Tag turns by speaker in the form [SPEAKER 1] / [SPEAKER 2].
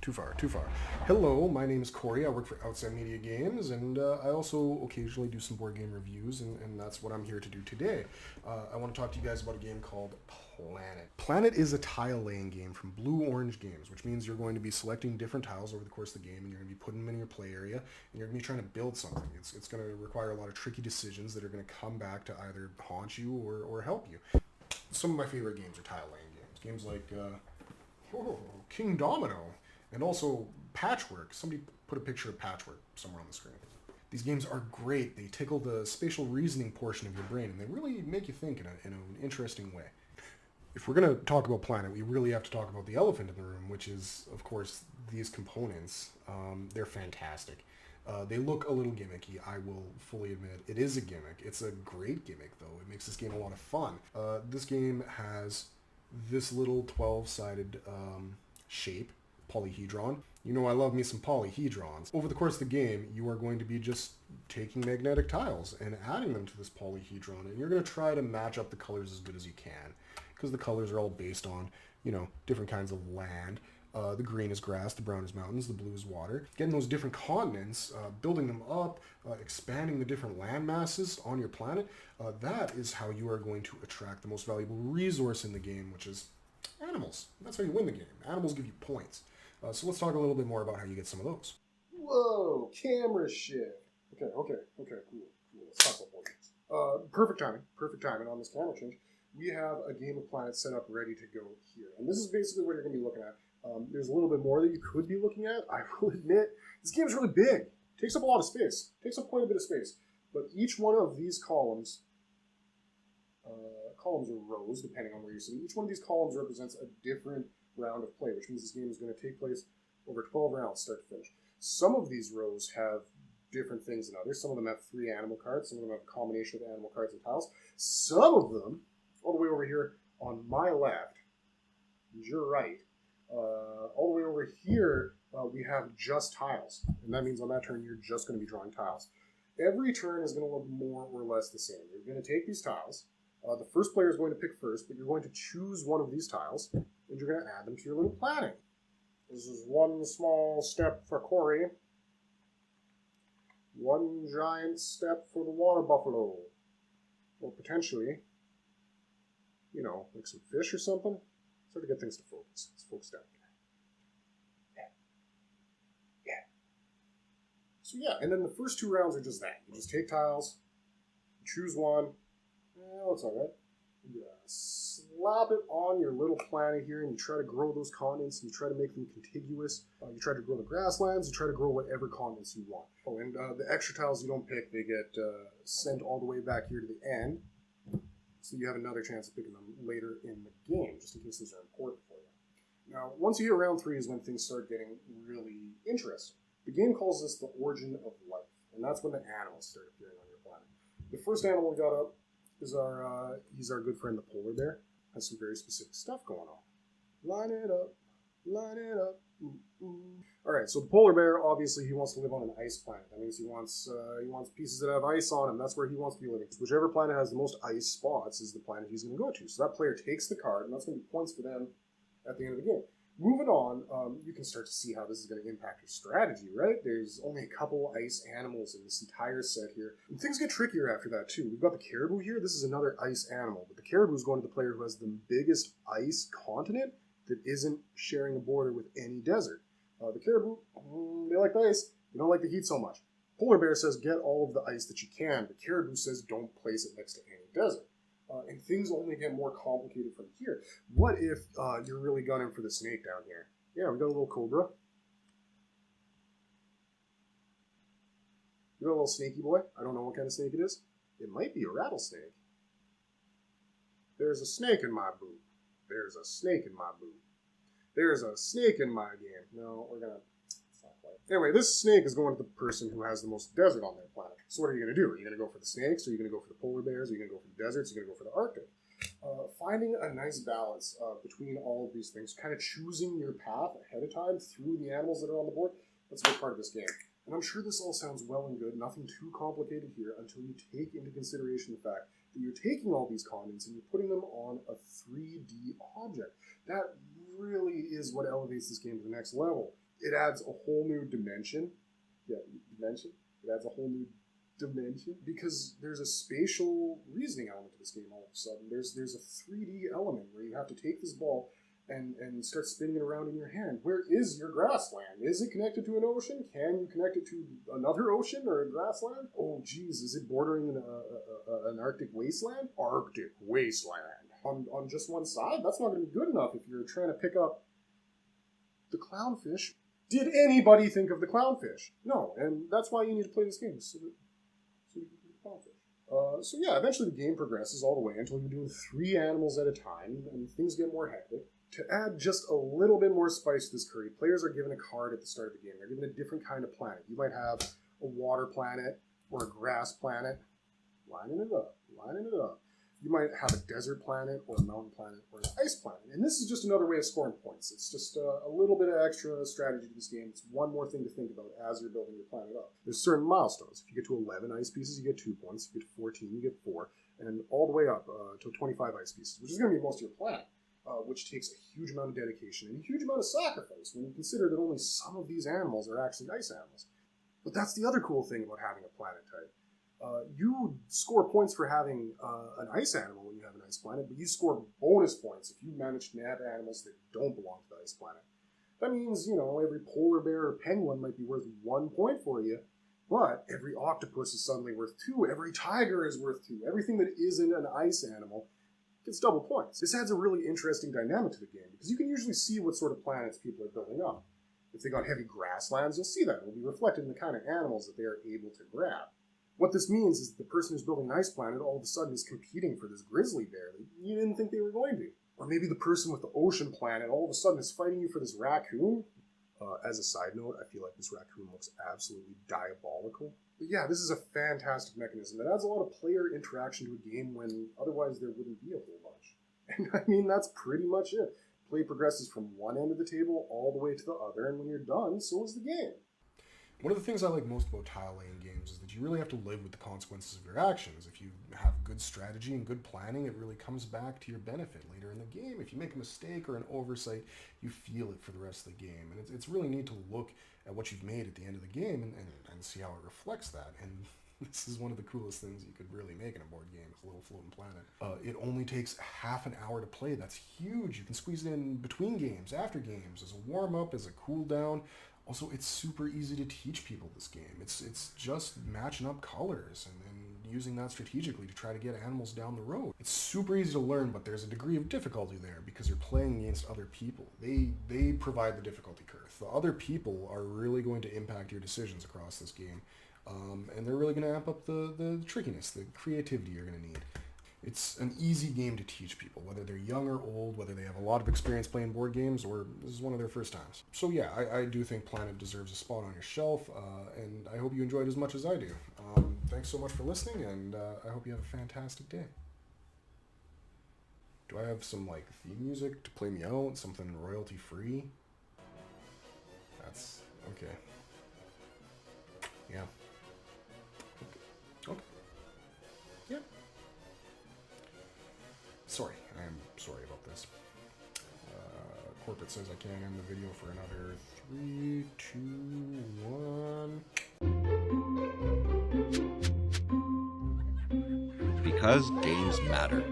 [SPEAKER 1] Too far, too far. Hello, my name is Corey. I work for Outset Media Games, and I also occasionally do some board game reviews, and that's what I'm here to do today. I want to talk to you guys about a game called Planet. Planet is a tile laying game from Blue Orange Games, which means you're going to be selecting different tiles over the course of the game, and you're going to be putting them in your play area, and you're going to be trying to build something. It's going to require a lot of tricky decisions that are going to come back to either haunt you or help you. Some of my favorite games are tile laying games. Games like King Domino. And also Patchwork. Somebody put a picture of Patchwork somewhere on the screen. These games are great. They tickle the spatial reasoning portion of your brain, and they really make you think in an interesting way. If we're going to talk about Planet, we really have to talk about the elephant in the room, which is, of course, these components. They're fantastic. They look a little gimmicky, I will fully admit. It is a gimmick. It's a great gimmick, though. It makes this game a lot of fun. This game has this little 12-sided shape, polyhedron. You know I love me some polyhedrons. Over the course of the game, you are going to be just taking magnetic tiles and adding them to this polyhedron, and you're going to try to match up the colors as good as you can, because the colors are all based on, different kinds of land. The green is grass, the brown is mountains, the blue is water. Getting those different continents, building them up, expanding the different land masses on your planet, that is how you are going to attract the most valuable resource in the game, which is animals. That's how you win the game. Animals give you points. So let's talk a little bit more about how you get some of those. Whoa, camera shift. Okay, cool. Let's talk about board games. Perfect timing on this camera change. We have a game of Planet set up ready to go here. And this is basically what you're going to be looking at. There's a little bit more that you could be looking at. I will admit, this game is really big. It takes up a lot of space. It takes up quite a bit of space. But each one of these columns or rows, depending on where you're sitting, each one of these columns represents a different round of play, which means this game is going to take place over 12 rounds, start to finish. Some of these rows have different things than others. Some of them have 3 animal cards. Some of them have a combination of animal cards and tiles. Some of them, all the way over here on my left, your right, all the way over here, we have just tiles. And that means on that turn, you're just going to be drawing tiles. Every turn is going to look more or less the same. You're going to take these tiles. The first player is going to pick first, but you're going to choose one of these tiles, and you're going to add them to your little planet. This is one small step for Corey. One giant step for the water buffalo. Or potentially, like some fish or something. Sort of get things to focus. Let's focus down here. Yeah. So and then the first 2 rounds are just that. You just take tiles, choose one. Looks all right. You slap it on your little planet here, and you try to grow those continents, and you try to make them contiguous. You try to grow the grasslands, you try to grow whatever continents you want. Oh, and the extra tiles you don't pick, they get sent all the way back here to the end, so you have another chance of picking them later in the game, just in case these are important for you. Now, once you hit round 3 is when things start getting really interesting. The game calls this the origin of life, and that's when the animals start appearing on your planet. The first animal we got up is he's our good friend the polar bear. Has some very specific stuff going on. Line it up. Alright, so the polar bear, obviously he wants to live on an ice planet. That means he wants pieces that have ice on them. That's where he wants to be living. Whichever planet has the most ice spots is the planet he's going to go to. So that player takes the card, and that's going to be points for them at the end of the game. Moving on, you can start to see how this is going to impact your strategy, right? There's only a couple ice animals in this entire set here. And things get trickier after that, too. We've got the caribou here. This is another ice animal. But the caribou is going to the player who has the biggest ice continent that isn't sharing a border with any desert. The caribou, they like the ice. They don't like the heat so much. Polar bear says get all of the ice that you can. But caribou says don't place it next to any desert. And things only get more complicated from here. What if you're really gunning for the snake down here? Yeah, we got a little cobra. You got a little snaky boy. I don't know what kind of snake it is. It might be a rattlesnake. There's a snake in my boot. There's a snake in my boot. There's a snake in my game. No, we're gonna... Anyway, this snake is going to the person who has the most desert on their planet. So what are you going to do? Are you going to go for the snakes? Are you going to go for the polar bears? Are you going to go for the deserts? Are you going to go for the Arctic? Finding a nice balance between all of these things, kind of choosing your path ahead of time through the animals that are on the board, that's a big part of this game. And I'm sure this all sounds well and good, nothing too complicated here, until you take into consideration the fact that you're taking all these continents and you're putting them on a 3D object. That really is what elevates this game to the next level. It adds a whole new dimension. Yeah, dimension. It adds a whole new dimension because there's a spatial reasoning element to this game all of a sudden. There's a 3D element where you have to take this ball and start spinning it around in your hand. Where is your grassland? Is it connected to an ocean? Can you connect it to another ocean or a grassland? Oh, geez, is it bordering an Arctic wasteland? Arctic wasteland. On just one side? That's not going to be good enough if you're trying to pick up the clownfish. Did anybody think of the clownfish? No, and that's why you need to play this game, so you can play the clownfish. So yeah, eventually the game progresses all the way until you're doing 3 animals at a time, and things get more hectic. To add just a little bit more spice to this curry, players are given a card at the start of the game. They're given a different kind of planet. You might have a water planet or a grass planet. Lining it up, lining it up. You might have a desert planet or a mountain planet or an ice planet. And this is just another way of scoring points. It's just a little bit of extra strategy to this game. It's one more thing to think about as you're building your planet up. There's certain milestones. If you get to 11 ice pieces, you get 2 points. If you get to 14, you get 4. And all the way up to 25 ice pieces, which is going to be most of your planet. Which takes a huge amount of dedication and a huge amount of sacrifice when you consider that only some of these animals are actually ice animals. But that's the other cool thing about having a planet type. You score points for having an ice animal when you have an ice planet, but you score bonus points if you manage to nab animals that don't belong to the ice planet. That means, every polar bear or penguin might be worth 1 point for you, but every octopus is suddenly worth 2, every tiger is worth 2, everything that isn't an ice animal gets double points. This adds a really interesting dynamic to the game because you can usually see what sort of planets people are building up. If they got heavy grasslands, you'll see that. It will be reflected in the kind of animals that they are able to grab. What this means is that the person who's building an ice planet all of a sudden is competing for this grizzly bear that you didn't think they were going to. Or maybe the person with the ocean planet all of a sudden is fighting you for this raccoon. As a side note, I feel like this raccoon looks absolutely diabolical. But yeah, this is a fantastic mechanism that adds a lot of player interaction to a game when otherwise there wouldn't be a whole bunch. And I mean, that's pretty much it. Play progresses from one end of the table all the way to the other, and when you're done, so is the game. One of the things I like most about tile-laying games is that you really have to live with the consequences of your actions. If you have good strategy and good planning, it really comes back to your benefit later in the game. If you make a mistake or an oversight, you feel it for the rest of the game. And it's really neat to look at what you've made at the end of the game and see how it reflects that. And this is one of the coolest things you could really make in a board game, is a little floating planet. It only takes half an hour to play. That's huge. You can squeeze it in between games, after games, as a warm-up, as a cool-down. Also, it's super easy to teach people this game. It's just matching up colors and using that strategically to try to get animals down the road. It's super easy to learn, but there's a degree of difficulty there because you're playing against other people. They provide the difficulty curve. The other people are really going to impact your decisions across this game, and they're really going to amp up the trickiness, the creativity you're going to need. It's an easy game to teach people, whether they're young or old, whether they have a lot of experience playing board games, or this is one of their first times. So yeah, I do think Planet deserves a spot on your shelf, and I hope you enjoyed as much as I do. Thanks so much for listening, and I hope you have a fantastic day. Do I have some, theme music to play me out? Something royalty-free? That's... okay. Yeah. Okay. Yeah. Sorry, I am sorry about this. Corporate says I can't end the video for another 3, 2, 1.
[SPEAKER 2] Because games matter.